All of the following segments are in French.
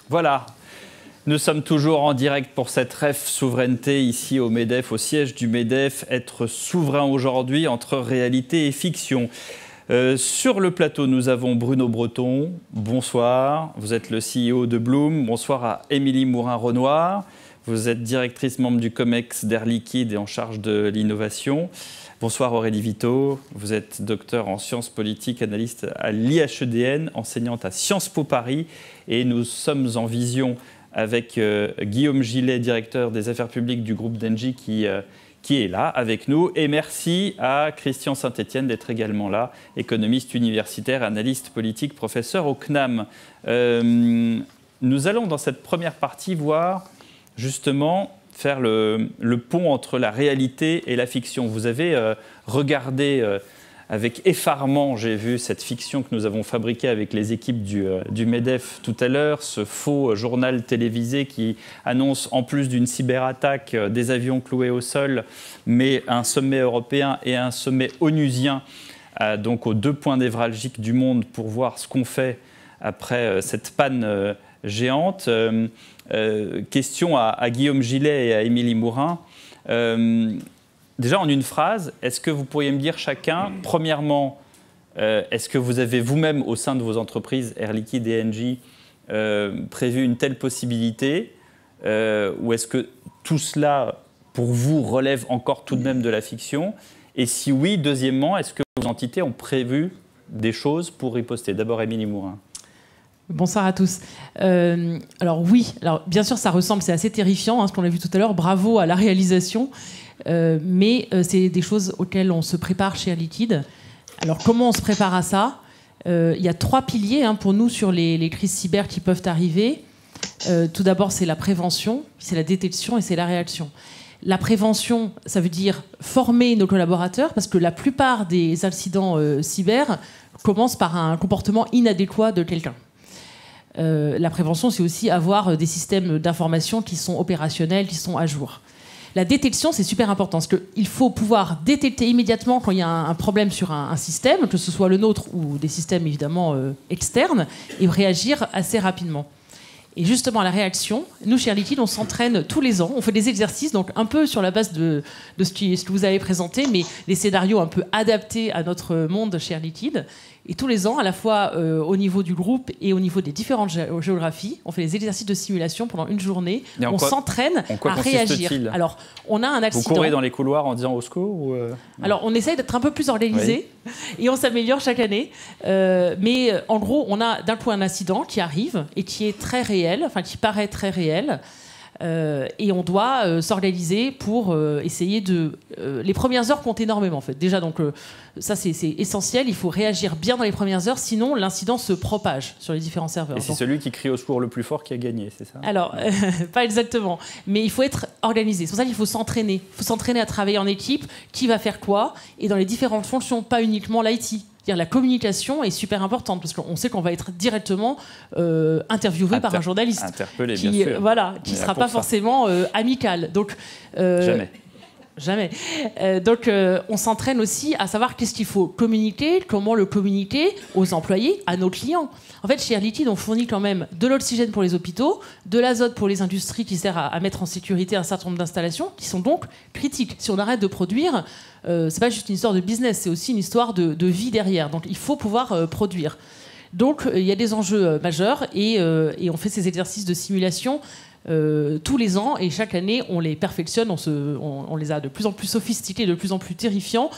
Voilà, nous sommes toujours en direct pour cette REF Souveraineté ici au MEDEF, au siège du MEDEF. Être souverain aujourd'hui entre réalité et fiction. Sur le plateau, nous avons Bruno Breton. Bonsoir, vous êtes le CEO de Bloom. Bonsoir à Émilie Mourin-Renoir. Vous êtes directrice membre du COMEX d'Air Liquide et en charge de l'innovation. Bonsoir Aurélie Vito, vous êtes docteur en sciences politiques, analyste à l'IHEDN, enseignante à Sciences Po Paris. Et nous sommes en vision avec Guillaume Gillet, directeur des affaires publiques du groupe d'Engie, qui est là avec nous. Et merci à Christian Saint-Etienne d'être également là, économiste universitaire, analyste politique, professeur au CNAM. Nous allons dans cette première partie voir justement faire le pont entre la réalité et la fiction. Vous avez regardé avec effarement, j'ai vu cette fiction que nous avons fabriquée avec les équipes du MEDEF tout à l'heure, ce faux journal télévisé qui annonce, en plus d'une cyberattaque, des avions cloués au sol, mais un sommet européen et un sommet onusien, donc aux deux points névralgiques du monde pour voir ce qu'on fait après cette panne géante. Question à Guillaume Gillet et à Émilie Mourin. Déjà, en une phrase, est-ce que vous pourriez me dire chacun, premièrement, est-ce que vous avez vous-même, au sein de vos entreprises, Air Liquide et Engie, prévu une telle possibilité ou est-ce que tout cela, pour vous, relève encore tout de même de la fiction? Et si oui, deuxièmement, est-ce que vos entités ont prévu des choses pour riposter? D'abord, Émilie Mourin. Bonsoir à tous. Alors oui, bien sûr ça ressemble, c'est assez terrifiant, ce qu'on a vu tout à l'heure, bravo à la réalisation, mais c'est des choses auxquelles on se prépare chez Air Liquide. Alors comment on se prépare à ça? Il y a 3 piliers pour nous sur les crises cyber qui peuvent arriver. Tout d'abord c'est la prévention, c'est la détection et c'est la réaction. La prévention, ça veut dire former nos collaborateurs, parce que la plupart des incidents cyber commencent par un comportement inadéquat de quelqu'un. La prévention, c'est aussi avoir des systèmes d'information qui sont opérationnels, qui sont à jour. La détection, c'est super important, parce qu'il faut pouvoir détecter immédiatement quand il y a un problème sur un système, que ce soit le nôtre ou des systèmes évidemment externes, et réagir assez rapidement. Et justement, la réaction, nous, chez Air Liquide, on s'entraîne tous les ans. On fait des exercices, donc un peu sur la base de ce que vous avez présenté, mais des scénarios un peu adaptés à notre monde chez Air Liquide. Et tous les ans, à la fois au niveau du groupe et au niveau des différentes géographies, on fait des exercices de simulation pendant une journée. On s'entraîne à réagir. Alors, on a un accident. Vous courez dans les couloirs en disant au secours ou Alors, on essaye d'être un peu plus organisé et on s'améliore chaque année. Mais en gros, on a d'un coup un incident qui arrive et qui est très réel, enfin qui paraît très réel. Et on doit s'organiser pour essayer de... les premières heures comptent énormément, en fait. Déjà, donc, ça, c'est essentiel. Il faut réagir bien dans les premières heures, sinon l'incident se propage sur les différents serveurs. Et c'est celui qui crie au secours le plus fort qui a gagné, c'est ça? Alors, pas exactement. Mais il faut être organisé. C'est pour ça qu'il faut s'entraîner. Il faut s'entraîner à travailler en équipe. Qui va faire quoi? Et dans les différentes fonctions, pas uniquement l'IT. La communication est super importante parce qu'on sait qu'on va être directement interviewé par un journaliste. Interpellé, bien sûr. Voilà, qui ne sera pas forcément amical. Donc, Jamais. Donc, on s'entraîne aussi à savoir qu'est-ce qu'il faut communiquer, comment le communiquer aux employés, à nos clients. En fait, chez Air Liquide, on fournit quand même de l'oxygène pour les hôpitaux, de l'azote pour les industries qui sert à mettre en sécurité un certain nombre d'installations qui sont donc critiques. Si on arrête de produire, c'est pas juste une histoire de business, c'est aussi une histoire de vie derrière. Donc, il faut pouvoir produire. Donc, il y a des enjeux majeurs et on fait ces exercices de simulation tous les ans et chaque année on les perfectionne, on les a de plus en plus sophistiqués, de plus en plus terrifiants,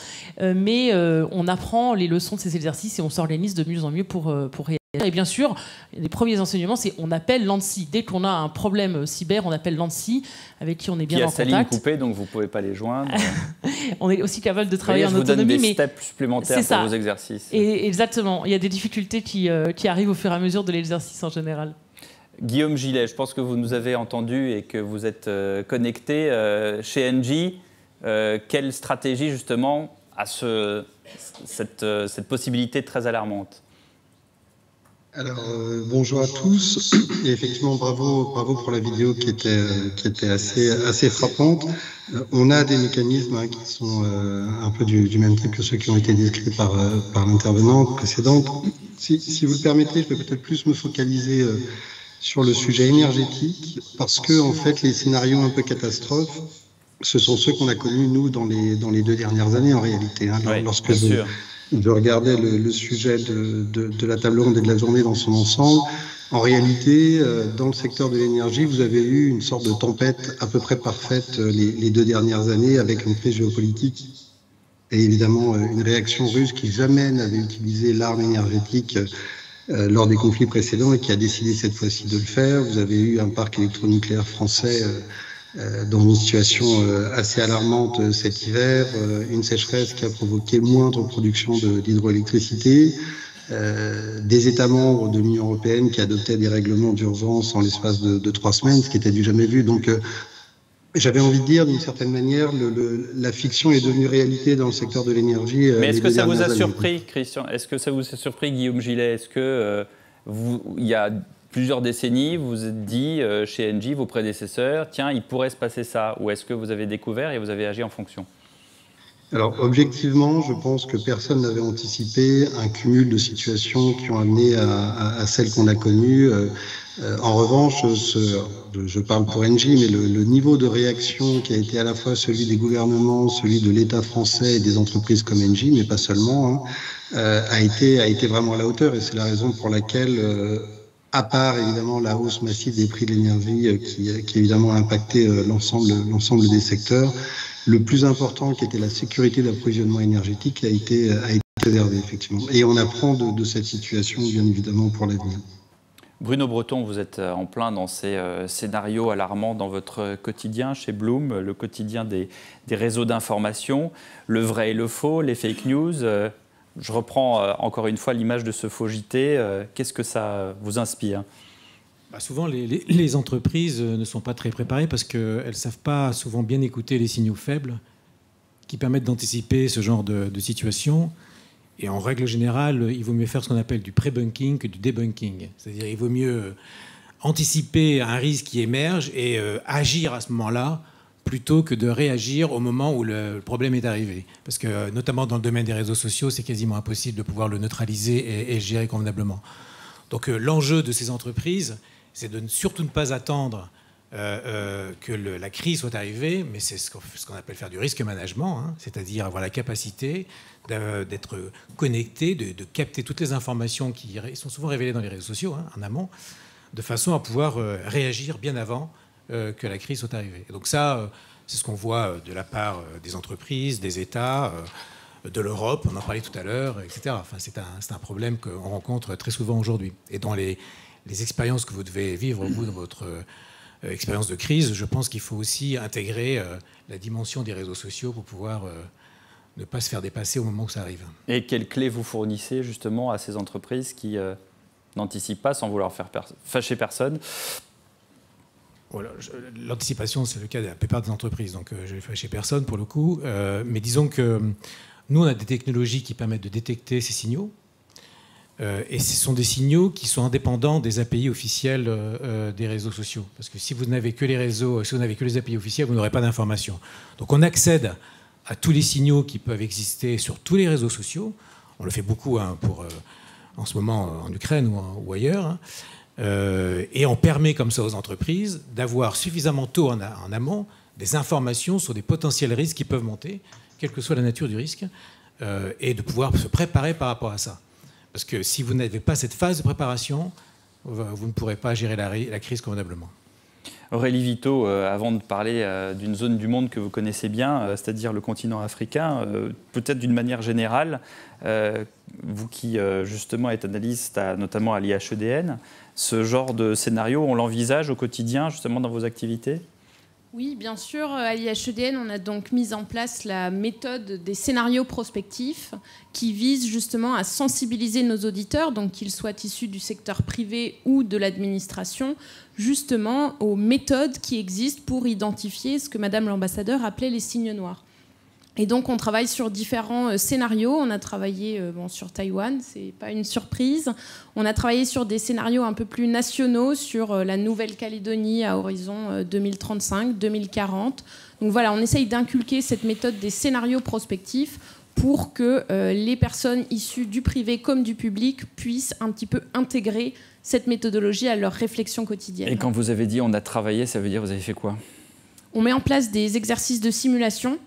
mais on apprend les leçons de ces exercices et on s'organise de mieux en mieux pour réagir. Et bien sûr, les premiers enseignements, c'est on appelle l'ANSSI. Dès qu'on a un problème cyber, on appelle l'ANSSI, avec qui on est bien en contact. Qui a sa ligne coupée, donc vous ne pouvez pas les joindre. On est aussi capable de travailler en autonomie. Je vous donne des steps supplémentaires pour vos exercices. Et exactement, il y a des difficultés qui arrivent au fur et à mesure de l'exercice en général. Guillaume Gillet, je pense que vous nous avez entendu et que vous êtes connecté. Chez Engie, quelle stratégie justement a cette possibilité très alarmante? Alors, bonjour à tous. Et effectivement, bravo pour la vidéo qui était assez frappante. On a des mécanismes qui sont un peu du même type que ceux qui ont été décrits par l'intervenante précédente. Si vous le permettez, je vais peut-être plus me focaliser sur le sujet énergétique, parce que en fait, les scénarios un peu catastrophes, ce sont ceux qu'on a connus, nous, dans les 2 dernières années, en réalité. Hein. Oui, lorsque bien sûr. je regardais le sujet de la table ronde et de la journée dans son ensemble, en réalité, dans le secteur de l'énergie, vous avez eu une sorte de tempête à peu près parfaite les 2 dernières années, avec une crise géopolitique et évidemment une réaction russe qui jamais n'avait utilisé l'arme énergétique lors des conflits précédents et qui a décidé cette fois-ci de le faire. Vous avez eu un parc électronucléaire français dans une situation assez alarmante cet hiver, une sécheresse qui a provoqué moindre production d'hydroélectricité, des États membres de l'Union européenne qui adoptaient des règlements d'urgence en l'espace de 3 semaines, ce qui était du jamais vu. Donc j'avais envie de dire, d'une certaine manière, la fiction est devenue réalité dans le secteur de l'énergie. Mais est-ce que ça vous a surpris, Christian? Est-ce que ça vous a surpris, Guillaume Gillet? Est-ce que il y a plusieurs décennies, vous vous êtes dit chez Engie, vos prédécesseurs, tiens, il pourrait se passer ça? Ou est-ce que vous avez découvert et vous avez agi en fonction? Alors, objectivement, je pense que personne n'avait anticipé un cumul de situations qui ont amené à celles qu'on a connues. En revanche, je parle pour Engie, mais le niveau de réaction qui a été à la fois celui des gouvernements, celui de l'État français et des entreprises comme Engie, mais pas seulement, a été vraiment à la hauteur. Et c'est la raison pour laquelle, à part évidemment la hausse massive des prix de l'énergie qui évidemment a impacté l'ensemble des secteurs, le plus important, qui était la sécurité d'approvisionnement énergétique, a été préservé, effectivement. Et on apprend de cette situation, bien évidemment, pour l'avenir. Bruno Breton, vous êtes en plein dans ces scénarios alarmants dans votre quotidien chez Bloom, le quotidien des réseaux d'information, le vrai et le faux, les fake news. Je reprends encore une fois l'image de ce faux JT. Qu'est-ce que ça vous inspire ? Souvent, les entreprises ne sont pas très préparées parce qu'elles ne savent pas souvent bien écouter les signaux faibles qui permettent d'anticiper ce genre de situation. Et en règle générale, il vaut mieux faire ce qu'on appelle du pré-bunking que du debunking. C'est-à-dire qu'il vaut mieux anticiper un risque qui émerge et agir à ce moment-là plutôt que de réagir au moment où le problème est arrivé. Parce que, notamment dans le domaine des réseaux sociaux, c'est quasiment impossible de pouvoir le neutraliser et le gérer convenablement. Donc l'enjeu de ces entreprises, c'est de surtout ne pas attendre que la crise soit arrivée, mais c'est ce qu'on appelle faire du risque management, hein, c'est-à-dire avoir la capacité d'être connecté, de capter toutes les informations qui sont souvent révélées dans les réseaux sociaux, hein, en amont, de façon à pouvoir réagir bien avant que la crise soit arrivée. Et donc ça, c'est ce qu'on voit de la part des entreprises, des États, de l'Europe, on en parlait tout à l'heure, etc. Enfin, c'est un problème qu'on rencontre très souvent aujourd'hui. Et dans les expériences que vous devez vivre, vous, dans votre expérience de crise, je pense qu'il faut aussi intégrer la dimension des réseaux sociaux pour pouvoir ne pas se faire dépasser au moment où ça arrive. Et quelles clés vous fournissez justement à ces entreprises qui n'anticipent pas, sans vouloir faire fâcher personne? Voilà, l'anticipation, c'est le cas de la plupart des entreprises, donc je ne vais fâcher personne pour le coup. Mais disons que nous, on a des technologies qui permettent de détecter ces signaux. Et ce sont des signaux qui sont indépendants des API officiels des réseaux sociaux. Parce que si vous n'avez que les réseaux, si vous n'avez que les API officiels, vous n'aurez pas d'informations. Donc on accède à tous les signaux qui peuvent exister sur tous les réseaux sociaux. On le fait beaucoup hein, en ce moment en Ukraine ou ailleurs. Hein. Et on permet comme ça aux entreprises d'avoir suffisamment tôt en amont des informations sur des potentiels risques qui peuvent monter, quelle que soit la nature du risque, et de pouvoir se préparer par rapport à ça. Parce que si vous n'avez pas cette phase de préparation, vous ne pourrez pas gérer la crise convenablement. Aurélie Vito, avant de parler d'une zone du monde que vous connaissez bien, c'est-à-dire le continent africain, peut-être d'une manière générale, vous qui justement êtes analyste notamment à l'IHEDN, ce genre de scénario, on l'envisage au quotidien justement dans vos activités ? Oui, bien sûr. À l'IHEDN, on a donc mis en place la méthode des scénarios prospectifs qui vise justement à sensibiliser nos auditeurs, donc qu'ils soient issus du secteur privé ou de l'administration, justement aux méthodes qui existent pour identifier ce que Madame l'ambassadeur appelait les signes noirs. Et donc, on travaille sur différents scénarios. On a travaillé sur Taïwan, c'est pas une surprise. On a travaillé sur des scénarios un peu plus nationaux, sur la Nouvelle-Calédonie à horizon 2035, 2040. Donc voilà, on essaye d'inculquer cette méthode des scénarios prospectifs pour que les personnes issues du privé comme du public puissent un petit peu intégrer cette méthodologie à leur réflexion quotidienne. Et quand vous avez dit on a travaillé, ça veut dire vous avez fait quoi? On met en place des exercices de simulation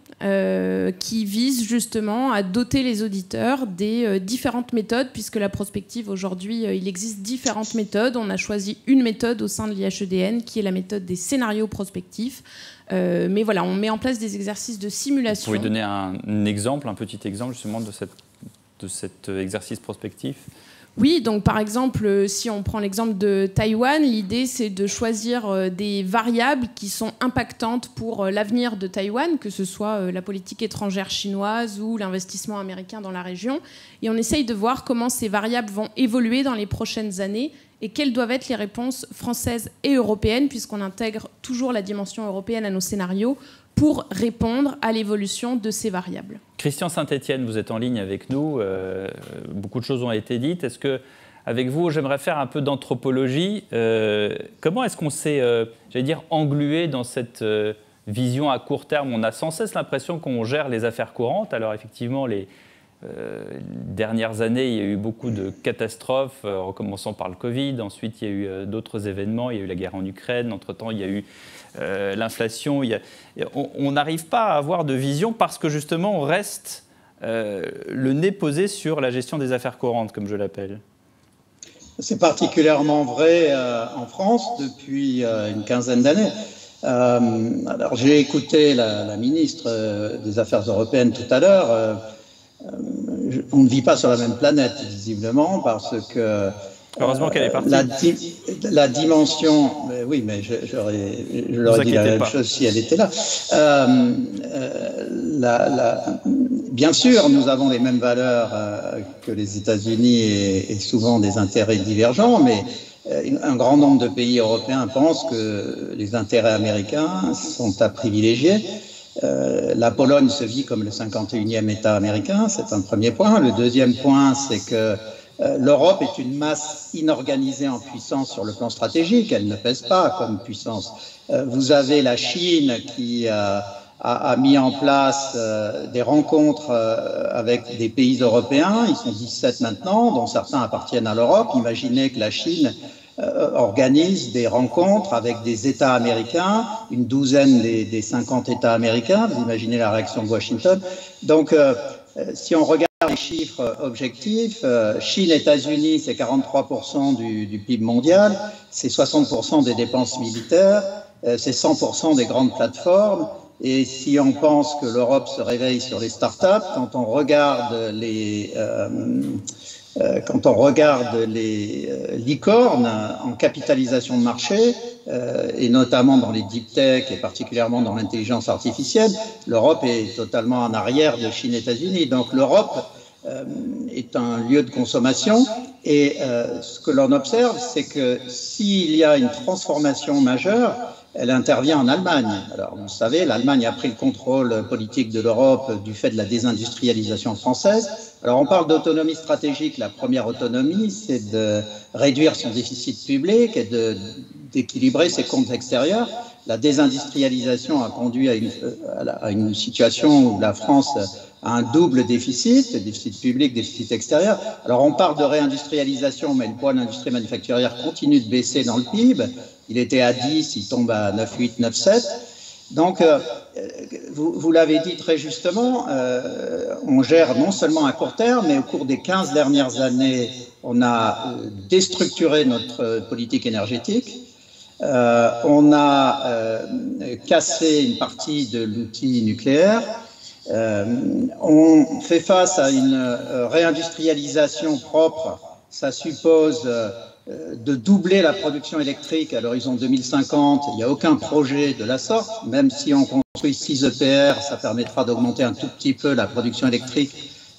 qui visent justement à doter les auditeurs des différentes méthodes, puisque la prospective aujourd'hui, il existe différentes méthodes. On a choisi une méthode au sein de l'IHEDN qui est la méthode des scénarios prospectifs. Mais voilà, on met en place des exercices de simulation. Vous pouvez donner un exemple, un petit exemple justement de cet exercice prospectif? Oui, donc par exemple, si on prend l'exemple de Taïwan, l'idée c'est de choisir des variables qui sont impactantes pour l'avenir de Taïwan, que ce soit la politique étrangère chinoise ou l'investissement américain dans la région. Et on essaye de voir comment ces variables vont évoluer dans les prochaines années et quelles doivent être les réponses françaises et européennes, puisqu'on intègre toujours la dimension européenne à nos scénarios, pour répondre à l'évolution de ces variables. Christian Saint-Etienne, vous êtes en ligne avec nous. Beaucoup de choses ont été dites. Est-ce que, avec vous, j'aimerais faire un peu d'anthropologie. Comment est-ce qu'on s'est, j'allais dire, englué dans cette vision à court terme? On a sans cesse l'impression qu'on gère les affaires courantes. Alors effectivement, les dernières années, il y a eu beaucoup de catastrophes, en commençant par le Covid. Ensuite, il y a eu d'autres événements. Il y a eu la guerre en Ukraine. Entre-temps, il y a eu l'inflation. On n'arrive pas à avoir de vision parce que justement, on reste le nez posé sur la gestion des affaires courantes, comme je l'appelle. C'est particulièrement vrai en France depuis une quinzaine d'années. Alors, j'ai écouté la ministre des Affaires européennes tout à l'heure. On ne vit pas sur la même planète, visiblement, parce que heureusement qu'elle est partie. La dimension, oui, mais je leur ai dit la même chose si elle était là. Bien sûr, nous avons les mêmes valeurs que les États-Unis et souvent des intérêts divergents, mais un grand nombre de pays européens pensent que les intérêts américains sont à privilégier. La Pologne se vit comme le 51e État américain, c'est un premier point. Le deuxième point, c'est que l'Europe est une masse inorganisée en puissance sur le plan stratégique, elle ne pèse pas comme puissance. Vous avez la Chine qui a mis en place des rencontres avec des pays européens, ils sont 17 maintenant, dont certains appartiennent à l'Europe. Imaginez que la Chine organise des rencontres avec des États américains, une douzaine des 50 États américains, vous imaginez la réaction de Washington. Donc, si on regarde les chiffres objectifs, Chine, États-Unis, c'est 43% du PIB mondial, c'est 60% des dépenses militaires, c'est 100% des grandes plateformes. Et si on pense que l'Europe se réveille sur les startups, quand on regarde les licornes en capitalisation de marché, et notamment dans les deep tech et particulièrement dans l'intelligence artificielle, l'Europe est totalement en arrière de Chine et États-Unis. Donc l'Europe est un lieu de consommation et ce que l'on observe, c'est que s'il y a une transformation majeure, elle intervient en Allemagne. Alors, vous savez, l'Allemagne a pris le contrôle politique de l'Europe du fait de la désindustrialisation française. Alors, on parle d'autonomie stratégique. La première autonomie, c'est de réduire son déficit public et d'équilibrer ses comptes extérieurs. La désindustrialisation a conduit à une situation où la France a un double déficit public, déficit extérieur. Alors, on parle de réindustrialisation, mais le poids de l'industrie manufacturière continue de baisser dans le PIB. Il était à 10, il tombe à 9,8, 9,7. Donc, vous l'avez dit très justement, on gère non seulement à court terme, mais au cours des 15 dernières années, on a déstructuré notre politique énergétique. On a cassé une partie de l'outil nucléaire. On fait face à une réindustrialisation propre. Ça suppose de doubler la production électrique à l'horizon 2050. Il n'y a aucun projet de la sorte. Même si on construit 6 EPR, ça permettra d'augmenter un tout petit peu la production électrique.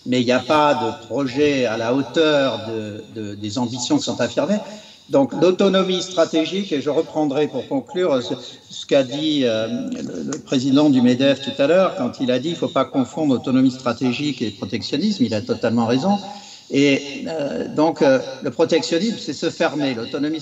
Mais il n'y a pas de projet à la hauteur des ambitions qui sont affirmées. Donc l'autonomie stratégique, et je reprendrai pour conclure ce qu'a dit le président du MEDEF tout à l'heure, quand il a dit qu'il ne faut pas confondre autonomie stratégique et protectionnisme, il a totalement raison. Et donc le protectionnisme, c'est se fermer. L'autonomie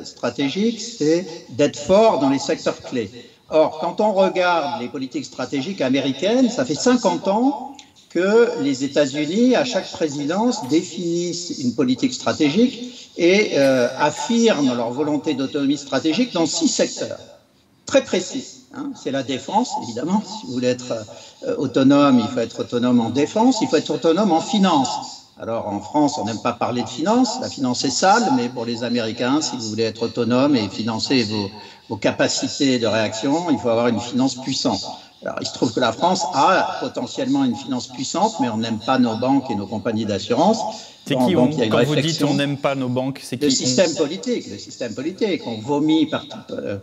stratégique, c'est d'être fort dans les secteurs clés. Or, quand on regarde les politiques stratégiques américaines, ça fait 50 ans que les États-Unis, à chaque présidence, définissent une politique stratégique et affirment leur volonté d'autonomie stratégique dans 6 secteurs très précis. C'est la défense, évidemment. Si vous voulez être autonome, il faut être autonome en défense, il faut être autonome en finance. Alors en France, on n'aime pas parler de finance, la finance est sale, mais pour les Américains, si vous voulez être autonome et financer vos capacités de réaction, il faut avoir une finance puissante. Alors il se trouve que la France a potentiellement une finance puissante, mais on n'aime pas nos banques et nos compagnies d'assurance. C'est qui quand vous dites on n'aime pas nos banques, c'est qui? Le système politique. On vomit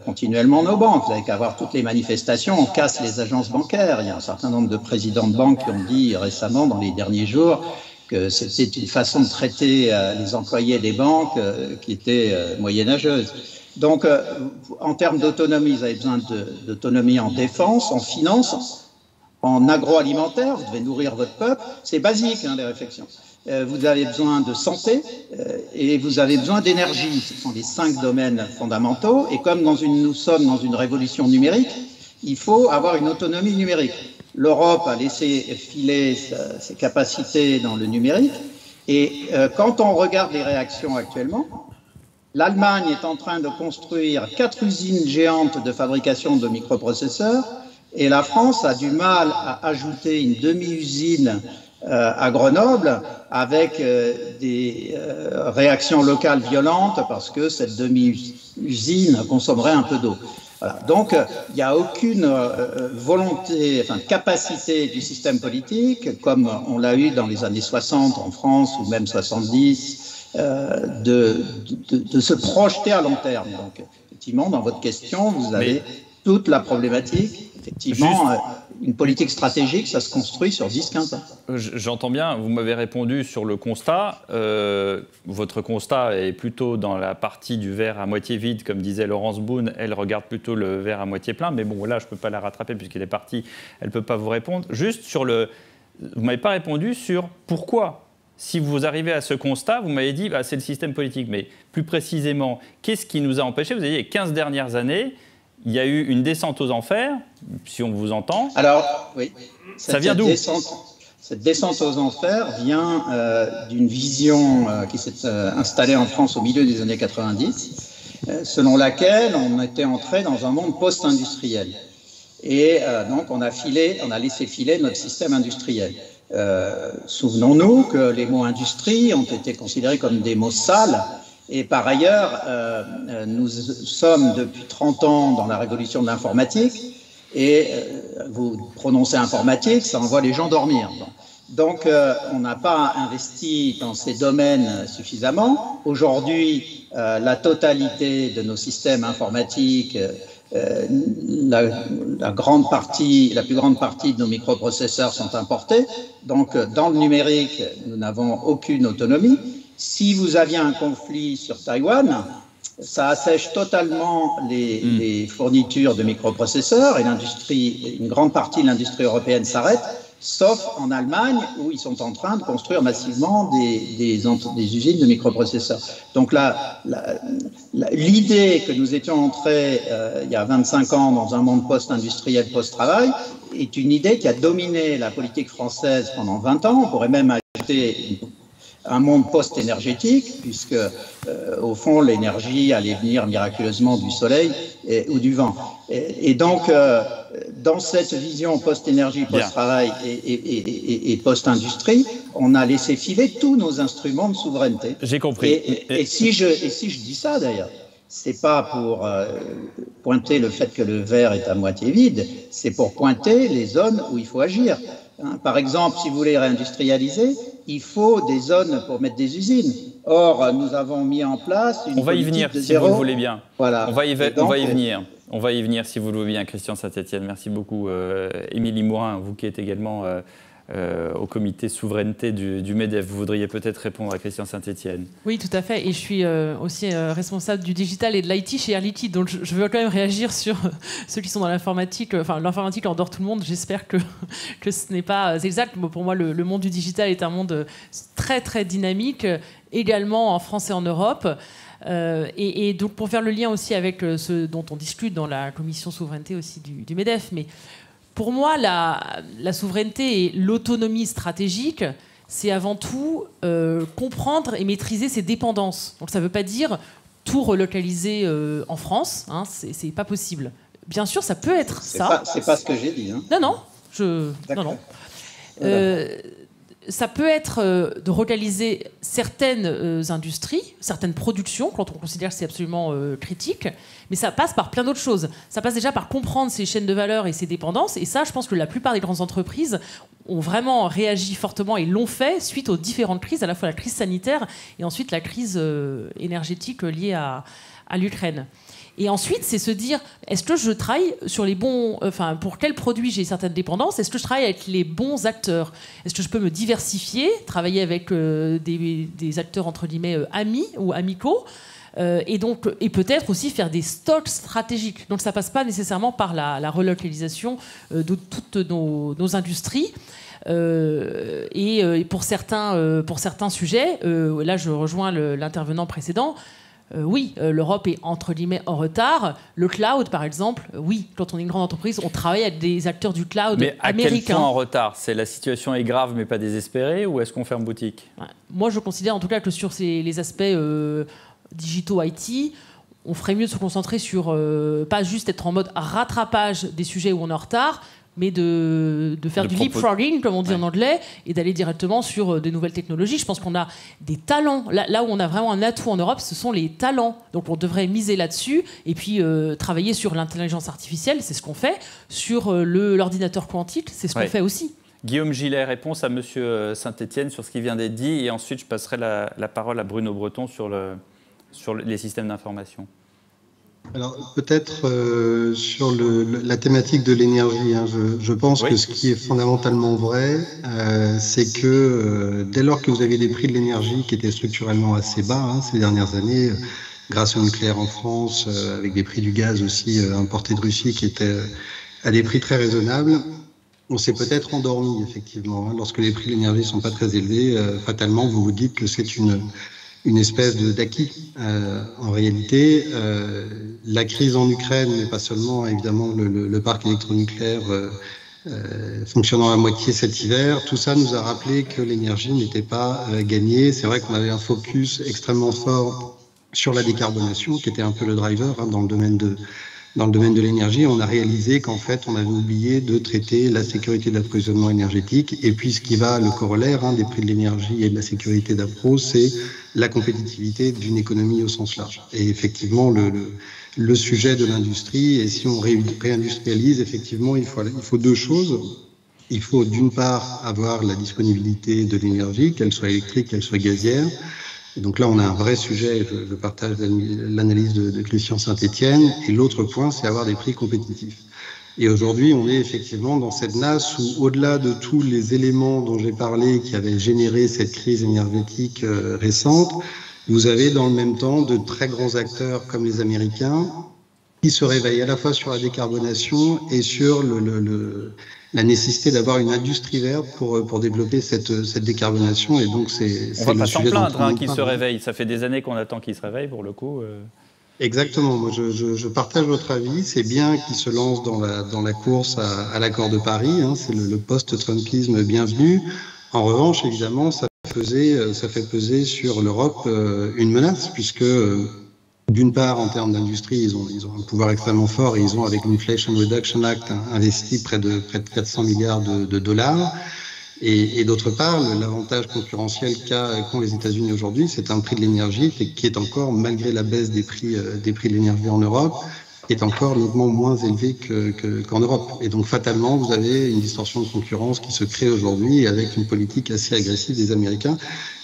continuellement nos banques. Vous n'avez qu'à voir toutes les manifestations, on casse les agences bancaires. Il y a un certain nombre de présidents de banques qui ont dit récemment, dans les derniers jours, que c'était une façon de traiter les employés des banques qui était moyenâgeuse. Donc, en termes d'autonomie, vous avez besoin d'autonomie en défense, en finance, en agroalimentaire, vous devez nourrir votre peuple. C'est basique, les réflexions. Vous avez besoin de santé et vous avez besoin d'énergie. Ce sont les 5 domaines fondamentaux. Et comme nous sommes dans une révolution numérique, il faut avoir une autonomie numérique. L'Europe a laissé filer ses capacités dans le numérique. Et quand on regarde les réactions actuellement, l'Allemagne est en train de construire 4 usines géantes de fabrication de microprocesseurs et la France a du mal à ajouter une demi-usine à Grenoble avec des réactions locales violentes parce que cette demi-usine consommerait un peu d'eau. Voilà. Donc, il n'y a aucune capacité du système politique, comme on l'a eu dans les années 60 en France ou même 70, de se projeter à long terme. Donc, effectivement, dans votre question, vous avez toute la problématique. Effectivement, une politique stratégique, ça se construit sur 10-15 ans. J'entends bien, vous m'avez répondu sur le constat. Votre constat est plutôt dans la partie du verre à moitié vide, comme disait Laurence Boone. Elle regarde plutôt le verre à moitié plein. Mais bon, là, je ne peux pas la rattraper puisqu'elle est partie. Elle ne peut pas vous répondre. Juste sur vous ne m'avez pas répondu sur pourquoi. Si vous arrivez à ce constat, vous m'avez dit c'est le système politique. Mais plus précisément, qu'est-ce qui nous a empêchés? Vous avez dit les 15 dernières années, il y a eu une descente aux enfers, si on vous entend. Alors, oui. Ça vient d'où? Cette descente aux enfers vient d'une vision qui s'est installée en France au milieu des années 90, selon laquelle on était entré dans un monde post-industriel. Et donc, on a laissé filer notre système industriel. Souvenons-nous que les mots industrie ont été considérés comme des mots sales. Et par ailleurs, nous sommes depuis 30 ans dans la révolution de l'informatique et vous prononcez informatique, ça envoie les gens dormir. Donc, on n'a pas investi dans ces domaines suffisamment. Aujourd'hui, la totalité de nos systèmes informatiques, la plus grande partie de nos microprocesseurs sont importés. Donc, dans le numérique, nous n'avons aucune autonomie. Si vous aviez un conflit sur Taïwan, ça assèche totalement les fournitures de microprocesseurs et une grande partie de l'industrie européenne s'arrête, sauf en Allemagne où ils sont en train de construire massivement des usines de microprocesseurs. Donc là, l'idée que nous étions entrés il y a 25 ans dans un monde post-industriel, post-travail, est une idée qui a dominé la politique française pendant 20 ans. On pourrait même ajouter un monde post-énergétique, puisque, au fond, l'énergie allait venir miraculeusement du soleil ou du vent. Et donc, dans cette vision post-énergie, post-travail et post-industrie, on a laissé filer tous nos instruments de souveraineté. J'ai compris. Et si je dis ça, d'ailleurs, c'est pas pour pointer le fait que le verre est à moitié vide, c'est pour pointer les zones où il faut agir. Par exemple, si vous voulez réindustrialiser, il faut des zones pour mettre des usines. Or, nous avons mis en place une politique de zéro. On va y venir, si vous le voulez bien. Voilà. On va y venir. On va y venir, si vous le voulez bien, Christian Saint-Etienne. Merci beaucoup. Émilie Mourin, vous qui êtes également au comité souveraineté du MEDEF, vous voudriez peut-être répondre à Christian Saint-Etienne. Oui, tout à fait. Et je suis aussi responsable du digital et de l'IT chez Air Liquide. Donc je veux quand même réagir sur ceux qui sont dans l'informatique. Enfin, l'informatique endort tout le monde. J'espère que ce n'est pas exact. Pour moi, le monde du digital est un monde très, très dynamique, également en France et en Europe. Et donc, pour faire le lien aussi avec ce dont on discute dans la commission souveraineté aussi du MEDEF, mais pour moi, la souveraineté et l'autonomie stratégique, c'est avant tout comprendre et maîtriser ses dépendances. Donc ça ne veut pas dire tout relocaliser en France, hein, c'est pas possible. Bien sûr, ça peut être ça. C'est pas ce que j'ai dit. Hein. Non. Ça peut être de relocaliser certaines industries, certaines productions, quand on considère que c'est absolument critique, mais ça passe par plein d'autres choses. Ça passe déjà par comprendre ces chaînes de valeur et ces dépendances, et ça, je pense que la plupart des grandes entreprises ont vraiment réagi fortement et l'ont fait suite aux différentes crises, à la fois la crise sanitaire et ensuite la crise énergétique liée à l'Ukraine. Et ensuite, c'est se dire, est-ce que je travaille sur les bons... Enfin, pour quels produits j'ai certaines dépendances? Est-ce que je travaille avec les bons acteurs? Est-ce que je peux me diversifier, travailler avec des acteurs, entre guillemets, amis ou amicaux et peut-être aussi faire des stocks stratégiques. Donc ça ne passe pas nécessairement par la relocalisation de toutes nos industries. Et pour certains sujets, là je rejoins l'intervenant précédent, oui, l'Europe est entre guillemets en retard. Le cloud, par exemple, oui, quand on est une grande entreprise, on travaille avec des acteurs du cloud américains. Mais à quel point en retard? C'est la situation est grave mais pas désespérée, ou est-ce qu'on ferme boutique? Moi, je considère en tout cas que sur les aspects digitaux IT, on ferait mieux de se concentrer sur pas juste être en mode rattrapage des sujets où on est en retard, mais de faire du leapfrogging, comme on dit en anglais, et d'aller directement sur de nouvelles technologies. Je pense qu'on a des talents. Là où on a vraiment un atout en Europe, ce sont les talents. Donc on devrait miser là-dessus, et puis travailler sur l'intelligence artificielle, c'est ce qu'on fait. Sur l'ordinateur quantique, c'est ce qu'on fait aussi. Guillaume Gillet, réponse à M. Saint-Etienne sur ce qui vient d'être dit, et ensuite je passerai la parole à Bruno Breton sur les systèmes d'information. Alors peut-être sur la thématique de l'énergie, hein, je pense que ce qui est fondamentalement vrai, c'est que dès lors que vous avez des prix de l'énergie qui étaient structurellement assez bas ces dernières années, grâce au nucléaire en France, avec des prix du gaz aussi importés de Russie qui étaient à des prix très raisonnables, on s'est peut-être endormi effectivement. Hein, lorsque les prix de l'énergie sont pas très élevés, fatalement vous vous dites que c'est une espèce d'acquis. En réalité, la crise en Ukraine, mais pas seulement, évidemment, le parc électronucléaire fonctionnant à moitié cet hiver, tout ça nous a rappelé que l'énergie n'était pas gagnée. C'est vrai qu'on avait un focus extrêmement fort sur la décarbonation, qui était un peu le driver dans le domaine de l'énergie. On a réalisé qu'en fait, on avait oublié de traiter la sécurité d'approvisionnement énergétique. Et puis, ce qui va, le corollaire des prix de l'énergie et de la sécurité d'appro, c'est la compétitivité d'une économie au sens large. Et effectivement, le sujet de l'industrie, et si on réindustrialise, effectivement, il faut deux choses. Il faut d'une part avoir la disponibilité de l'énergie, qu'elle soit électrique, qu'elle soit gazière. Et donc là, on a un vrai sujet, je partage l'analyse de Christian Saint-Etienne. Et l'autre point, c'est avoir des prix compétitifs. Et aujourd'hui, on est effectivement dans cette nasse où, au-delà de tous les éléments dont j'ai parlé qui avaient généré cette crise énergétique récente, vous avez dans le même temps de très grands acteurs comme les Américains qui se réveillent à la fois sur la décarbonation et sur la nécessité d'avoir une industrie verte pour développer cette décarbonation. Et donc, on va pas s'en plaindre qu'ils se réveillent. Ça fait des années qu'on attend qu'ils se réveillent, pour le coup. Exactement. Moi, je partage votre avis. C'est bien qu'ils se lancent dans la course à l'accord de Paris. Hein. C'est le post-Trumpisme bienvenu. En revanche, évidemment, ça fait peser sur l'Europe une menace, puisque d'une part, en termes d'industrie, ils ont un pouvoir extrêmement fort et ils ont, avec l'Inflation Reduction Act, investi près de 400 milliards de dollars. Et d'autre part, l'avantage concurrentiel qu'ont les États-Unis aujourd'hui, c'est un prix de l'énergie qui est encore, malgré la baisse des prix de l'énergie en Europe, est encore nettement moins élevé qu'en Europe. Et donc, fatalement, vous avez une distorsion de concurrence qui se crée aujourd'hui avec une politique assez agressive des Américains.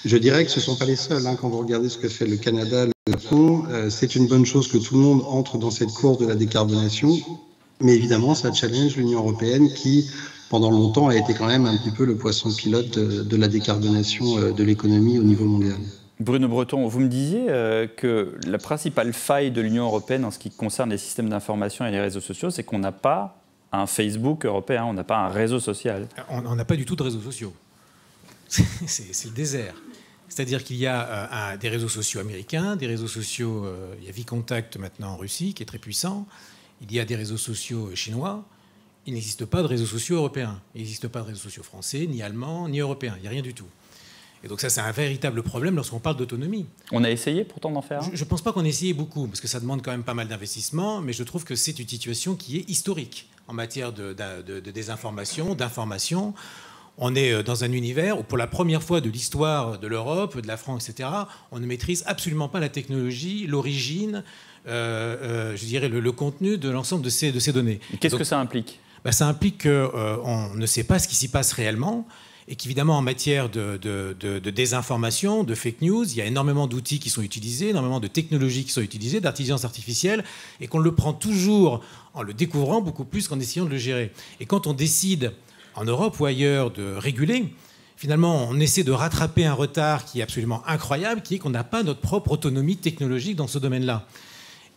Je dirais que ce ne sont pas les seuls. Quand vous regardez ce que fait le Canada, le Japon, c'est une bonne chose que tout le monde entre dans cette course de la décarbonation. Mais évidemment, ça challenge l'Union européenne qui, pendant longtemps, a été quand même un petit peu le poisson pilote de la décarbonation de l'économie au niveau mondial. Bruno Breton, vous me disiez que la principale faille de l'Union européenne en ce qui concerne les systèmes d'information et les réseaux sociaux, c'est qu'on n'a pas un Facebook européen, on n'a pas un réseau social. On n'a pas du tout de réseaux sociaux. C'est le désert. C'est-à-dire qu'il y a des réseaux sociaux américains, des réseaux sociaux, il y a Vicontact maintenant en Russie qui est très puissant, il y a des réseaux sociaux chinois, il n'existe pas de réseaux sociaux européens. Il n'existe pas de réseaux sociaux français, ni allemands, ni européens. Il n'y a rien du tout. Et donc ça, c'est un véritable problème lorsqu'on parle d'autonomie. On a essayé pourtant d'en faire un. Je ne pense pas qu'on ait essayé beaucoup, parce que ça demande quand même pas mal d'investissement, mais je trouve que c'est une situation qui est historique en matière de désinformation, d'information. On est dans un univers où, pour la première fois de l'histoire de l'Europe, de la France, etc., on ne maîtrise absolument pas la technologie, l'origine, je dirais le contenu de l'ensemble de ces données. Qu'est-ce que ça implique ? Ça implique qu'on ne sait pas ce qui s'y passe réellement, et qu'évidemment, en matière de désinformation, de fake news, il y a énormément d'outils qui sont utilisés, énormément de technologies qui sont utilisées, d'intelligence artificielle, et qu'on le prend toujours en le découvrant beaucoup plus qu'en essayant de le gérer. Et quand on décide, en Europe ou ailleurs, de réguler, finalement, on essaie de rattraper un retard qui est absolument incroyable, qui est qu'on n'a pas notre propre autonomie technologique dans ce domaine-là.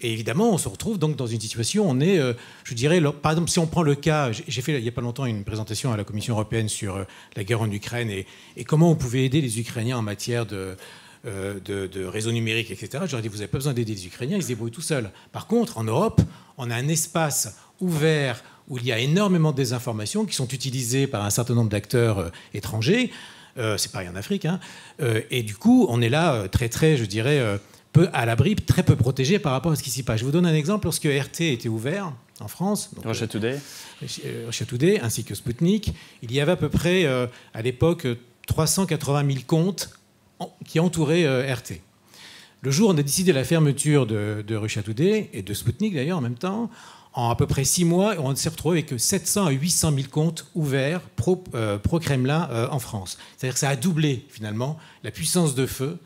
Et évidemment, on se retrouve donc dans une situation, on est, je dirais, par exemple, si on prend le cas, j'ai fait il n'y a pas longtemps une présentation à la Commission européenne sur la guerre en Ukraine et comment on pouvait aider les Ukrainiens en matière de réseaux numériques, etc. Je leur ai dit, vous n'avez pas besoin d'aider les Ukrainiens, ils se débrouillent tout seuls. Par contre, en Europe, on a un espace ouvert où il y a énormément de désinformations qui sont utilisées par un certain nombre d'acteurs étrangers. C'est pareil en Afrique. Hein. Et du coup, on est là très, je dirais, peu à l'abri, très peu protégé par rapport à ce qui s'y passe. Je vous donne un exemple. Lorsque RT était ouvert en France, donc, Russia Today. Russia Today, ainsi que Sputnik, il y avait à peu près, à l'époque, 380 000 comptes qui entouraient RT. Le jour où on a décidé la fermeture de Russia Today, et de Sputnik d'ailleurs en même temps, en à peu près 6 mois, on s'est retrouvé avec 700 à 800 000 comptes ouverts pro-Kremlin en France. C'est-à-dire que ça a doublé finalement la puissance de feu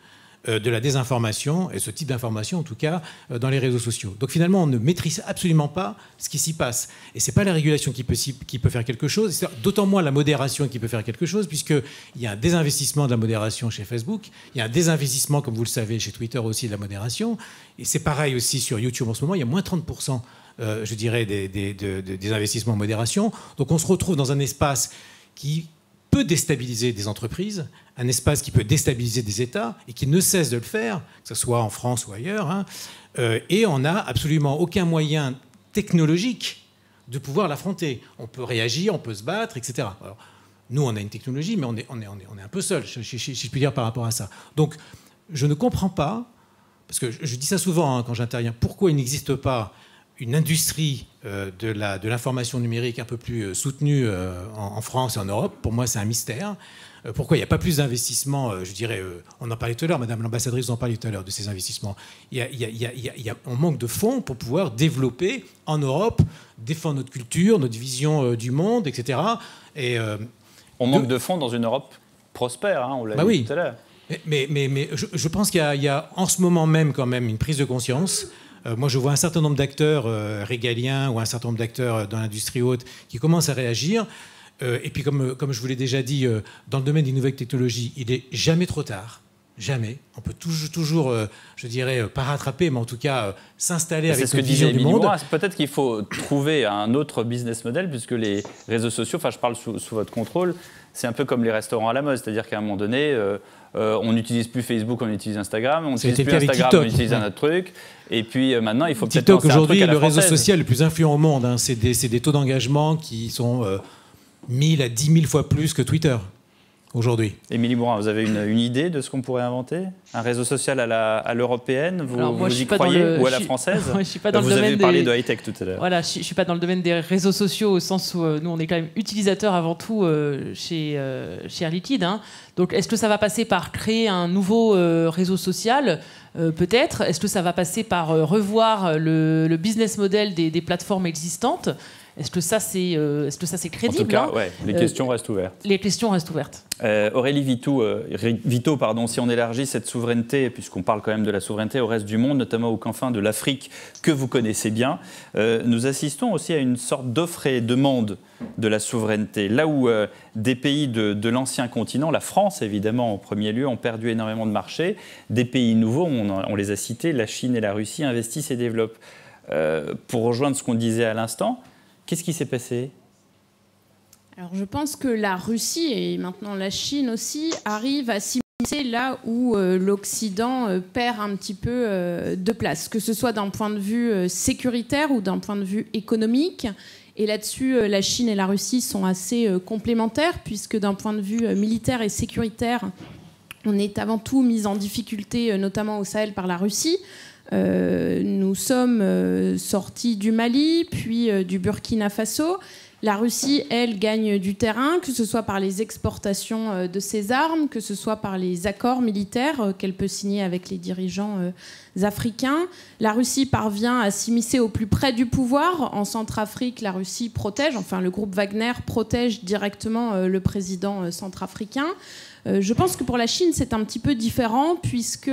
de la désinformation, et ce type d'information en tout cas, dans les réseaux sociaux. Donc finalement, on ne maîtrise absolument pas ce qui s'y passe. Et ce n'est pas la régulation qui peut faire quelque chose, c'est d'autant moins la modération qui peut faire quelque chose, puisqu'il y a un désinvestissement de la modération chez Facebook, il y a un désinvestissement, comme vous le savez, chez Twitter aussi, de la modération, et c'est pareil aussi sur YouTube en ce moment, il y a moins 30%, je dirais, des investissements en modération. Donc on se retrouve dans un espace qui peut déstabiliser des entreprises, un espace qui peut déstabiliser des États et qui ne cesse de le faire, que ce soit en France ou ailleurs, hein, et on n'a absolument aucun moyen technologique de pouvoir l'affronter. On peut réagir, on peut se battre, etc. Alors, nous, on a une technologie, mais on est un peu seul, si je puis dire, par rapport à ça. Donc, je ne comprends pas, parce que je dis ça souvent hein, quand j'interviens, pourquoi il n'existe pas une industrie de l'information numérique un peu plus soutenue en France et en Europe. Pour moi, c'est un mystère. Pourquoi il n'y a pas plus d'investissements, je dirais, on en parlait tout à l'heure, Madame l'ambassadrice en parlait tout à l'heure de ces investissements. On manque de fonds pour pouvoir développer en Europe, défendre notre culture, notre vision du monde, etc. On manque de fonds dans une Europe prospère, hein, on l'a dit tout à l'heure. Mais je pense qu'il y a en ce moment même quand même une prise de conscience. Moi, je vois un certain nombre d'acteurs régaliens ou un certain nombre d'acteurs dans l'industrie haute qui commencent à réagir. Et puis, comme je vous l'ai déjà dit, dans le domaine des nouvelles technologies, il n'est jamais trop tard. Jamais. On peut toujours je dirais, pas rattraper, mais en tout cas s'installer avec une vision du monde. Peut-être qu'il faut trouver un autre business model, puisque les réseaux sociaux, enfin je parle sous votre contrôle, c'est un peu comme les restaurants à la mode. C'est-à-dire qu'à un moment donné, on n'utilise plus Facebook, on utilise Instagram. On n'utilise plus Instagram, on utilise un autre truc. Et puis maintenant, il faut peut-être TikTok, aujourd'hui, le réseau social le plus influent au monde. Hein, c'est des taux d'engagement qui sont 1000 à 10 000 fois plus que Twitter aujourd'hui. Émilie Mourin, vous avez une idée de ce qu'on pourrait inventer? Un réseau social à l'européenne, vous y croyez? Ou à la française? Je suis pas dans vous le domaine avez parlé de high-tech tout à l'heure. Voilà, je ne suis pas dans le domaine des réseaux sociaux au sens où nous, on est quand même utilisateurs avant tout chez Air Liquide. Hein. Donc, est-ce que ça va passer par créer un nouveau réseau social? Peut-être. Est-ce que ça va passer par revoir le business model des plateformes existantes? Est-ce que ça, c'est crédible? En tout cas, ouais, les questions restent ouvertes. Les questions restent ouvertes. Aurélie Vito, si on élargit cette souveraineté, puisqu'on parle quand même de la souveraineté au reste du monde, notamment aux confins de l'Afrique, que vous connaissez bien, nous assistons aussi à une sorte d'offre et demande de la souveraineté. Là où des pays de l'ancien continent, la France évidemment en premier lieu, ont perdu énormément de marchés, des pays nouveaux, on les a cités, la Chine et la Russie, investissent et développent. Pour rejoindre ce qu'on disait à l'instant, qu'est-ce qui s'est passé ? Alors, je pense que la Russie et maintenant la Chine aussi arrivent à s'immiscer là où l'Occident perd un petit peu de place, que ce soit d'un point de vue sécuritaire ou d'un point de vue économique. Et là-dessus, la Chine et la Russie sont assez complémentaires, puisque d'un point de vue militaire et sécuritaire, on est avant tout mis en difficulté, notamment au Sahel, par la Russie. Nous sommes sortis du Mali, puis du Burkina Faso. La Russie, elle, gagne du terrain, que ce soit par les exportations de ses armes, que ce soit par les accords militaires qu'elle peut signer avec les dirigeants africains. La Russie parvient à s'immiscer au plus près du pouvoir. En Centrafrique, la Russie protège, enfin le groupe Wagner protège directement le président centrafricain. Je pense que pour la Chine, c'est un petit peu différent, puisque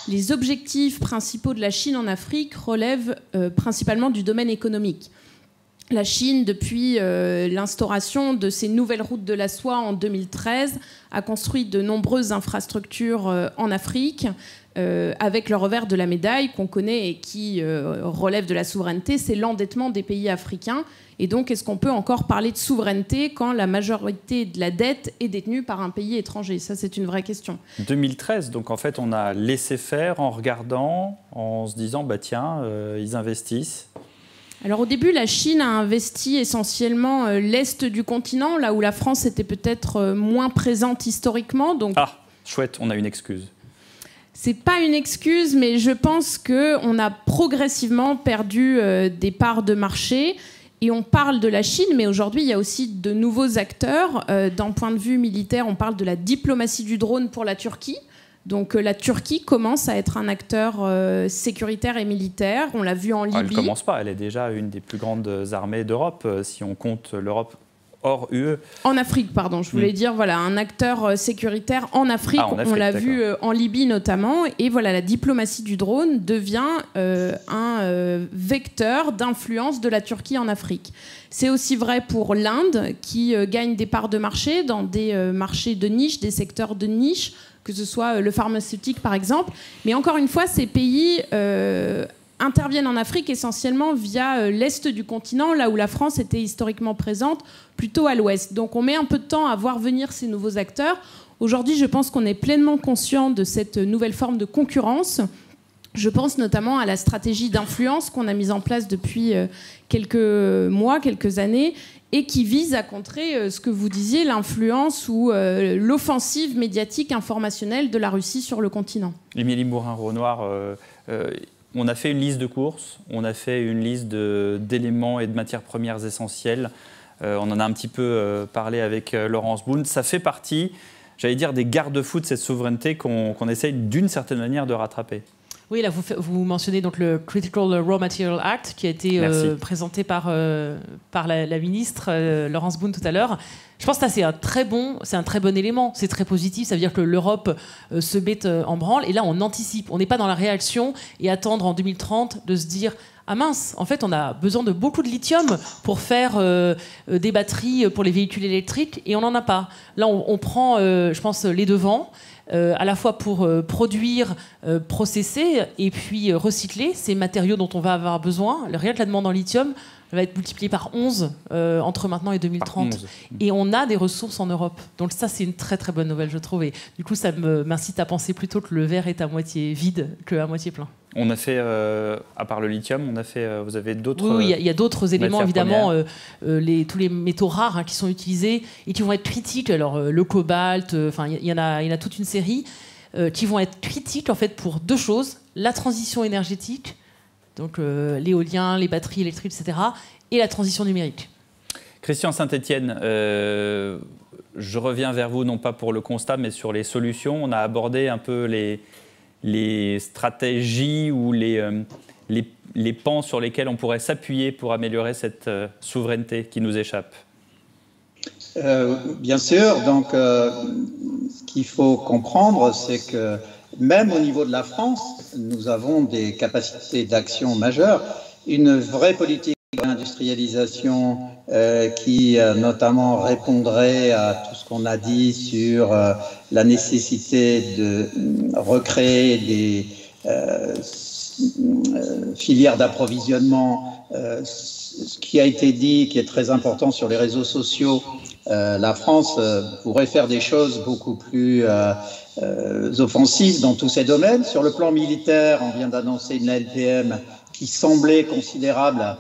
les objectifs principaux de la Chine en Afrique relèvent principalement du domaine économique. La Chine, depuis l'instauration de ces nouvelles routes de la soie en 2013, a construit de nombreuses infrastructures en Afrique, avec le revers de la médaille qu'on connaît et qui relève de la souveraineté, c'est l'endettement des pays africains. Et donc, est-ce qu'on peut encore parler de souveraineté quand la majorité de la dette est détenue par un pays étranger? Ça, c'est une vraie question. 2013, donc en fait, on a laissé faire en regardant, en se disant, bah tiens, ils investissent. Alors au début, la Chine a investi essentiellement l'Est du continent, là où la France était peut-être moins présente historiquement. Donc... Ah, chouette, on a une excuse. C'est pas une excuse, mais je pense qu'on a progressivement perdu des parts de marché. Et on parle de la Chine, mais aujourd'hui, il y a aussi de nouveaux acteurs. D'un point de vue militaire, on parle de la diplomatie du drone pour la Turquie. Donc la Turquie commence à être un acteur sécuritaire et militaire. On l'a vu en Libye. Elle ne commence pas, elle est déjà une des plus grandes armées d'Europe, si on compte l'Europe hors UE. En Afrique, pardon. Je voulais dire, voilà, un acteur sécuritaire en Afrique. On l'a vu en Libye notamment. Et voilà, la diplomatie du drone devient un vecteur d'influence de la Turquie en Afrique. C'est aussi vrai pour l'Inde, qui gagne des parts de marché dans des marchés de niche, des secteurs de niche, que ce soit le pharmaceutique par exemple. Mais encore une fois, ces pays interviennent en Afrique essentiellement via l'Est du continent, là où la France était historiquement présente, plutôt à l'Ouest. Donc on met un peu de temps à voir venir ces nouveaux acteurs. Aujourd'hui, je pense qu'on est pleinement conscient de cette nouvelle forme de concurrence. Je pense notamment à la stratégie d'influence qu'on a mise en place depuis quelques mois, quelques années, et qui vise à contrer ce que vous disiez, l'influence ou l'offensive médiatique informationnelle de la Russie sur le continent. Émilie Mourin-Renoir, on a fait une liste de courses, on a fait une liste d'éléments et de matières premières essentielles. On en a un petit peu parlé avec Laurence Boone. Ça fait partie, j'allais dire, des garde-fous de cette souveraineté qu'on essaye d'une certaine manière de rattraper. Oui, là, vous mentionnez donc le Critical Raw Material Act qui a été présenté par la ministre Laurence Boone tout à l'heure. Je pense que c'est un très bon élément. C'est très positif. Ça veut dire que l'Europe se met en branle. Et là, on anticipe. On n'est pas dans la réaction et attendre en 2030 de se dire ah mince, en fait, on a besoin de beaucoup de lithium pour faire des batteries pour les véhicules électriques et on n'en a pas. Là, on prend, je pense, les devants. À la fois pour produire, processer et puis recycler ces matériaux dont on va avoir besoin. Rien que la demande en lithium va être multipliée par 11 entre maintenant et 2030. Et on a des ressources en Europe. Donc ça, c'est une très très bonne nouvelle, je trouve. Et du coup, ça m'incite à penser plutôt que le verre est à moitié vide qu'à moitié plein. On a fait, à part le lithium, vous avez d'autres... Oui, il y a d'autres éléments, évidemment, tous les métaux rares qui sont utilisés et qui vont être critiques. Alors, le cobalt, il y en a toute une série qui vont être critiques, en fait, pour deux choses. La transition énergétique, donc l'éolien, les batteries électriques, etc., et la transition numérique. Christian Saint-Etienne, je reviens vers vous, non pas pour le constat, mais sur les solutions. On a abordé un peu les stratégies ou les pans sur lesquels on pourrait s'appuyer pour améliorer cette souveraineté qui nous échappe. Bien sûr. Donc, ce qu'il faut comprendre, c'est que même au niveau de la France, nous avons des capacités d'action majeures. Une vraie politique d'industrialisation qui notamment répondrait à tout ce qu'on a dit sur la nécessité de recréer des filières d'approvisionnement. Ce qui a été dit, qui est très important sur les réseaux sociaux, la France pourrait faire des choses beaucoup plus offensives dans tous ces domaines. Sur le plan militaire, on vient d'annoncer une LPM qui semblait considérable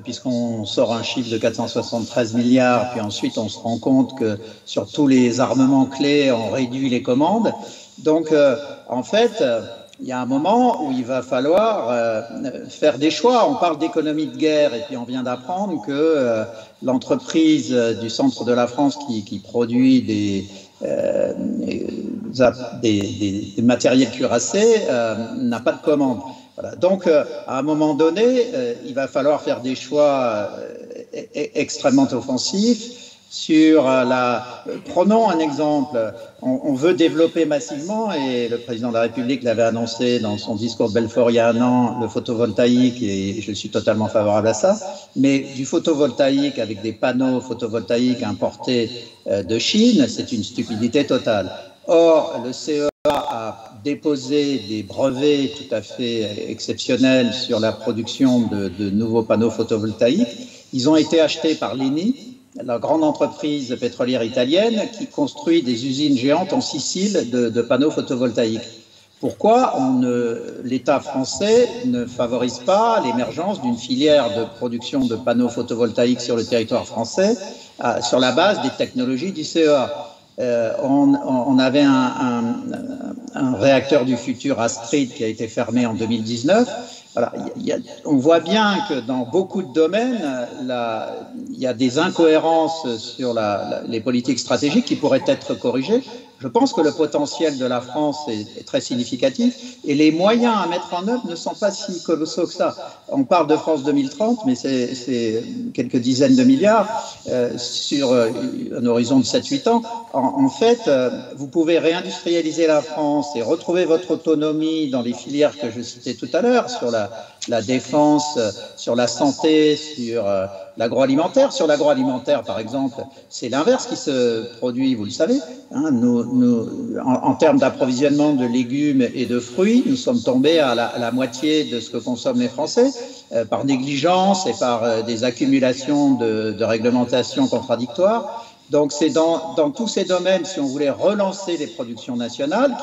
puisqu'on sort un chiffre de 473 milliards, puis ensuite on se rend compte que sur tous les armements clés, on réduit les commandes. Donc, en fait, il y a un moment où il va falloir faire des choix. On parle d'économie de guerre, et puis on vient d'apprendre que l'entreprise du centre de la France qui produit des matériels cuirassés n'a pas de commande. Voilà. Donc, à un moment donné, il va falloir faire des choix extrêmement offensifs. Prenons un exemple. On veut développer massivement, et le président de la République l'avait annoncé dans son discours de Belfort il y a un an, le photovoltaïque, et je suis totalement favorable à ça. Mais du photovoltaïque avec des panneaux photovoltaïques importés de Chine, c'est une stupidité totale. Or, le CEA a déposé des brevets tout à fait exceptionnels sur la production de nouveaux panneaux photovoltaïques. Ils ont été achetés par l'ENI, la grande entreprise pétrolière italienne qui construit des usines géantes en Sicile de panneaux photovoltaïques. Pourquoi l'État français ne favorise pas l'émergence d'une filière de production de panneaux photovoltaïques sur le territoire français sur la base des technologies du CEA? On avait un réacteur du futur Astrid qui a été fermé en 2019. Voilà, on voit bien que dans beaucoup de domaines, il y a des incohérences sur les politiques stratégiques qui pourraient être corrigées. Je pense que le potentiel de la France est très significatif et les moyens à mettre en œuvre ne sont pas si colossaux que ça. On parle de France 2030, mais c'est quelques dizaines de milliards sur un horizon de 7-8 ans. En fait, vous pouvez réindustrialiser la France et retrouver votre autonomie dans les filières que je citais tout à l'heure, sur la défense, sur la santé, sur l'agroalimentaire. Sur l'agroalimentaire, par exemple, c'est l'inverse qui se produit, vous le savez. Hein, en termes d'approvisionnement de légumes et de fruits, nous sommes tombés à la moitié de ce que consomment les Français, par négligence et par des accumulations de réglementations contradictoires. Donc c'est dans tous ces domaines, si on voulait relancer les productions nationales,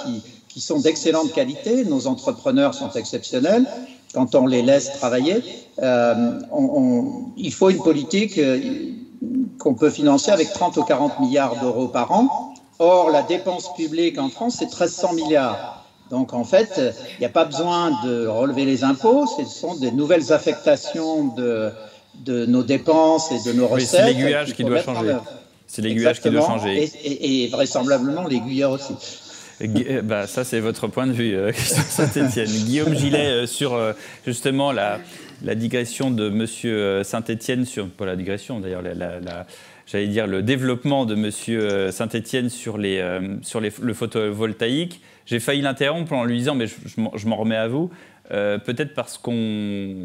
qui sont d'excellente qualité, nos entrepreneurs sont exceptionnels, quand on les laisse travailler, il faut une politique qu'on peut financer avec 30 ou 40 milliards d'euros par an. Or, la dépense publique en France, c'est 1300 milliards. Donc, en fait, il n'y a pas besoin de relever les impôts, ce sont des nouvelles affectations de nos dépenses et de nos recettes. C'est l'aiguillage qui doit changer. C'est l'aiguillage qui doit changer. Et vraisemblablement l'aiguilleur aussi. Ça, c'est votre point de vue, Christian Saint-Étienne. Guillaume Gillet, sur justement la digression de M. Saint-Étienne, pas la digression d'ailleurs, j'allais dire le développement de M. Saint-Étienne sur le photovoltaïque. J'ai failli l'interrompre en lui disant, mais je m'en remets à vous, peut-être parce qu'on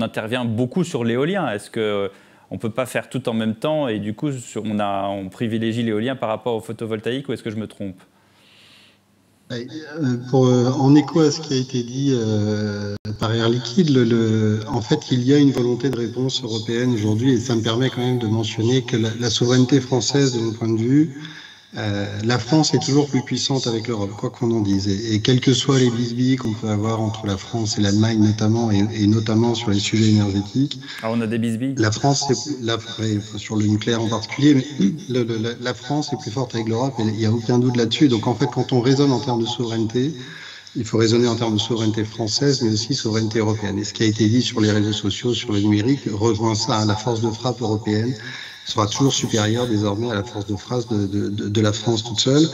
intervient beaucoup sur l'éolien. Est-ce qu'on ne peut pas faire tout en même temps et du coup, on privilégie l'éolien par rapport au photovoltaïque, ou est-ce que je me trompe ? En écho à ce qui a été dit par Air Liquide, en fait, il y a une volonté de réponse européenne aujourd'hui, et ça me permet quand même de mentionner que la souveraineté française, de mon point de vue, la France est toujours plus puissante avec l'Europe, quoi qu'on en dise. Et quels que soient les bisbilles qu'on peut avoir entre la France et l'Allemagne notamment, et notamment sur les sujets énergétiques. Ah, on a des bisbilles. La France, sur le nucléaire en particulier, mais la France est plus forte avec l'Europe, et il n'y a aucun doute là-dessus. Donc en fait, quand on raisonne en termes de souveraineté, il faut raisonner en termes de souveraineté française, mais aussi souveraineté européenne. Et ce qui a été dit sur les réseaux sociaux, sur le numérique, rejoint ça. La force de frappe européenne sera toujours supérieure désormais à la force de frappe de la France toute seule.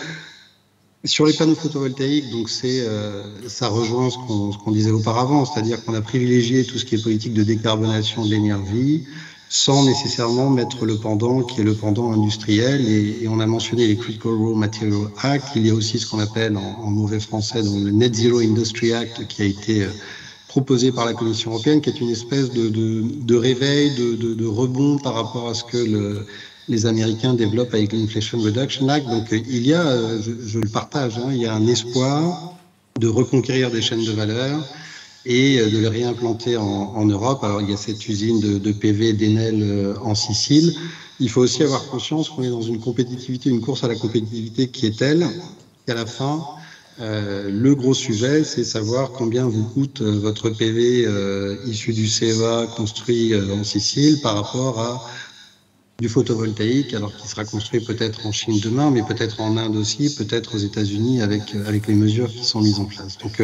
Sur les panneaux photovoltaïques, donc ça rejoint ce qu'on disait auparavant, c'est-à-dire qu'on a privilégié tout ce qui est politique de décarbonation de l'énergie, sans nécessairement mettre le pendant qui est le pendant industriel. Et on a mentionné les Critical Raw Material Act. Il y a aussi ce qu'on appelle en mauvais français donc le Net Zero Industry Act qui a été proposé par la Commission européenne, qui est une espèce de réveil, de rebond par rapport à ce que les Américains développent avec l'Inflation Reduction Act. Donc il y a, je le partage, il y a un espoir de reconquérir des chaînes de valeur et de les réimplanter en Europe. Alors il y a cette usine de PV d'Enel en Sicile. Il faut aussi avoir conscience qu'on est dans une compétitivité, une course à la compétitivité qui est telle qu'à la fin, Le gros sujet, c'est savoir combien vous coûte votre PV issu du CEA construit en Sicile par rapport à du photovoltaïque, alors qu'il sera construit peut-être en Chine demain, mais peut-être en Inde aussi, peut-être aux États-Unis avec les mesures qui sont mises en place. Donc,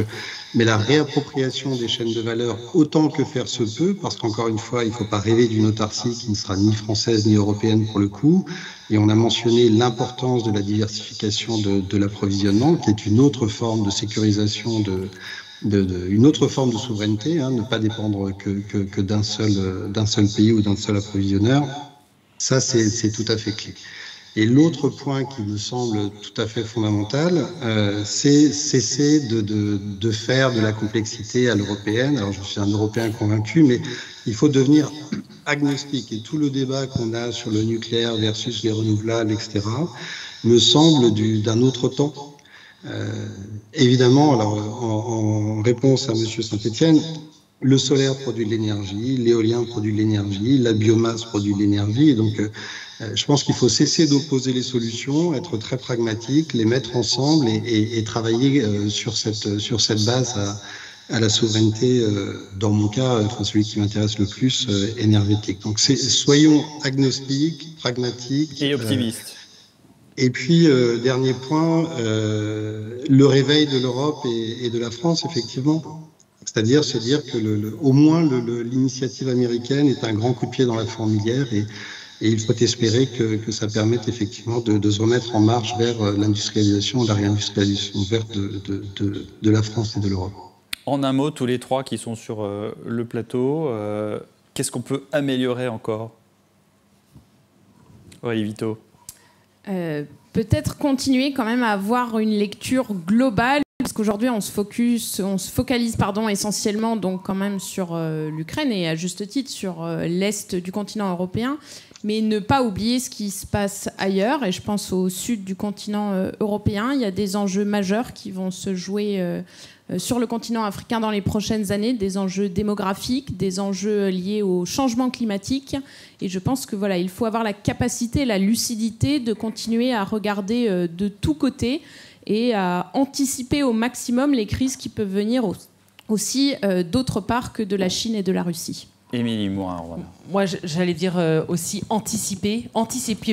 mais la réappropriation des chaînes de valeur, autant que faire se peut, parce qu'encore une fois, il ne faut pas rêver d'une autarcie qui ne sera ni française ni européenne pour le coup. Et on a mentionné l'importance de la diversification de l'approvisionnement, qui est une autre forme de sécurisation une autre forme de souveraineté, hein, ne pas dépendre que d'un seul pays ou d'un seul approvisionneur. Ça, c'est tout à fait clé. Et l'autre point qui me semble tout à fait fondamental, c'est cesser de faire de la complexité à l'européenne. Alors, je suis un Européen convaincu, mais il faut devenir agnostique. Et tout le débat qu'on a sur le nucléaire versus les renouvelables, etc., me semble d'un autre temps. Évidemment, alors, en réponse à Monsieur Saint-Étienne, le solaire produit de l'énergie, l'éolien produit de l'énergie, la biomasse produit de l'énergie. Et donc, je pense qu'il faut cesser d'opposer les solutions, être très pragmatique, les mettre ensemble et travailler sur cette base à la souveraineté, dans mon cas, celui qui m'intéresse le plus, énergétique. Donc, soyons agnostiques, pragmatiques. Et optimistes. Et puis, dernier point, le réveil de l'Europe et de la France, effectivement. C'est-à-dire se dire que au moins l'initiative américaine est un grand coup de pied dans la fourmilière et il faut espérer que ça permette effectivement de se remettre en marche vers l'industrialisation, la réindustrialisation verte de la France et de l'Europe. En un mot, tous les trois qui sont sur le plateau, qu'est-ce qu'on peut améliorer encore? Oui, Vito. Peut-être continuer quand même à avoir une lecture globale. Parce qu'aujourd'hui, on se focalise essentiellement donc quand même sur l'Ukraine et à juste titre sur l'est du continent européen, mais ne pas oublier ce qui se passe ailleurs. Et je pense au sud du continent européen. Il y a des enjeux majeurs qui vont se jouer sur le continent africain dans les prochaines années, des enjeux démographiques, des enjeux liés au changement climatique. Et je pense que voilà, il faut avoir la capacité, la lucidité de continuer à regarder de tous côtés et à anticiper au maximum les crises qui peuvent venir aussi d'autre part que de la Chine et de la Russie. Émilie Mourin, voilà. Moi, j'allais dire aussi anticiper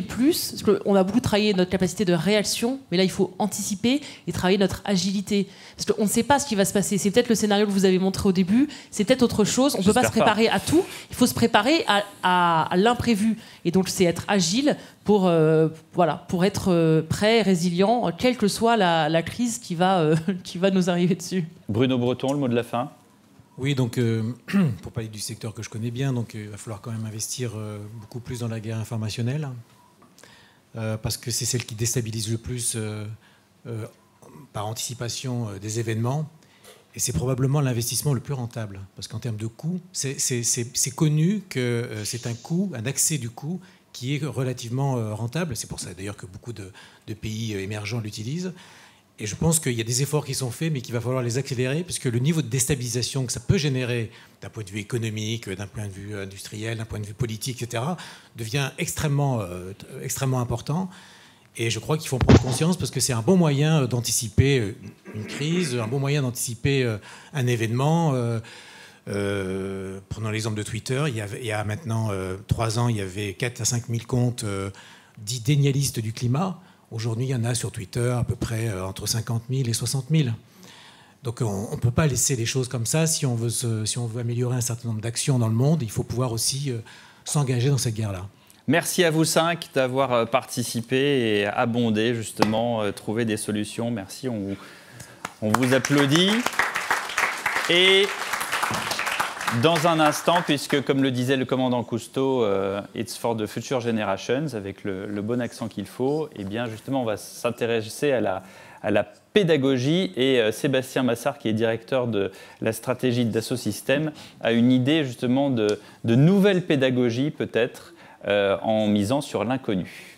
plus, parce qu'on a beaucoup travaillé notre capacité de réaction, mais là, il faut anticiper et travailler notre agilité. Parce qu'on ne sait pas ce qui va se passer. C'est peut-être le scénario que vous avez montré au début, c'est peut-être autre chose. On ne peut pas se préparer à tout. Il faut se préparer à l'imprévu. Et donc, c'est être agile pour être prêt, résilient, quelle que soit la crise qui va nous arriver dessus. Bruno Breton, le mot de la fin. Oui, donc pour parler du secteur que je connais bien, donc il va falloir quand même investir beaucoup plus dans la guerre informationnelle, parce que c'est celle qui déstabilise le plus par anticipation des événements, et c'est probablement l'investissement le plus rentable, parce qu'en termes de coût, c'est connu que c'est un accès du coût qui est relativement rentable. C'est pour ça d'ailleurs que beaucoup de pays émergents l'utilisent. Et je pense qu'il y a des efforts qui sont faits, mais qu'il va falloir les accélérer, parce que le niveau de déstabilisation que ça peut générer d'un point de vue économique, d'un point de vue industriel, d'un point de vue politique, etc., devient extrêmement important. Et je crois qu'il faut en prendre conscience, parce que c'est un bon moyen d'anticiper une crise, un bon moyen d'anticiper un événement. Prenons l'exemple de Twitter. Il y a maintenant 3 ans, il y avait 4 à 5 000 comptes dits dénialistes du climat. Aujourd'hui, il y en a sur Twitter à peu près entre 50 000 et 60 000. Donc on ne peut pas laisser les choses comme ça. Si on veut améliorer un certain nombre d'actions dans le monde, il faut pouvoir aussi s'engager dans cette guerre-là. Merci à vous 5 d'avoir participé et abondé, justement, trouver des solutions. Merci, on vous applaudit. Et dans un instant, puisque comme le disait le commandant Cousteau, it's for the future generations, avec le bon accent qu'il faut, et bien justement on va s'intéresser à la pédagogie, et Sébastien Massard, qui est directeur de la stratégie de Dassault Systèmes, a une idée justement de nouvelle pédagogie peut-être en misant sur l'inconnu.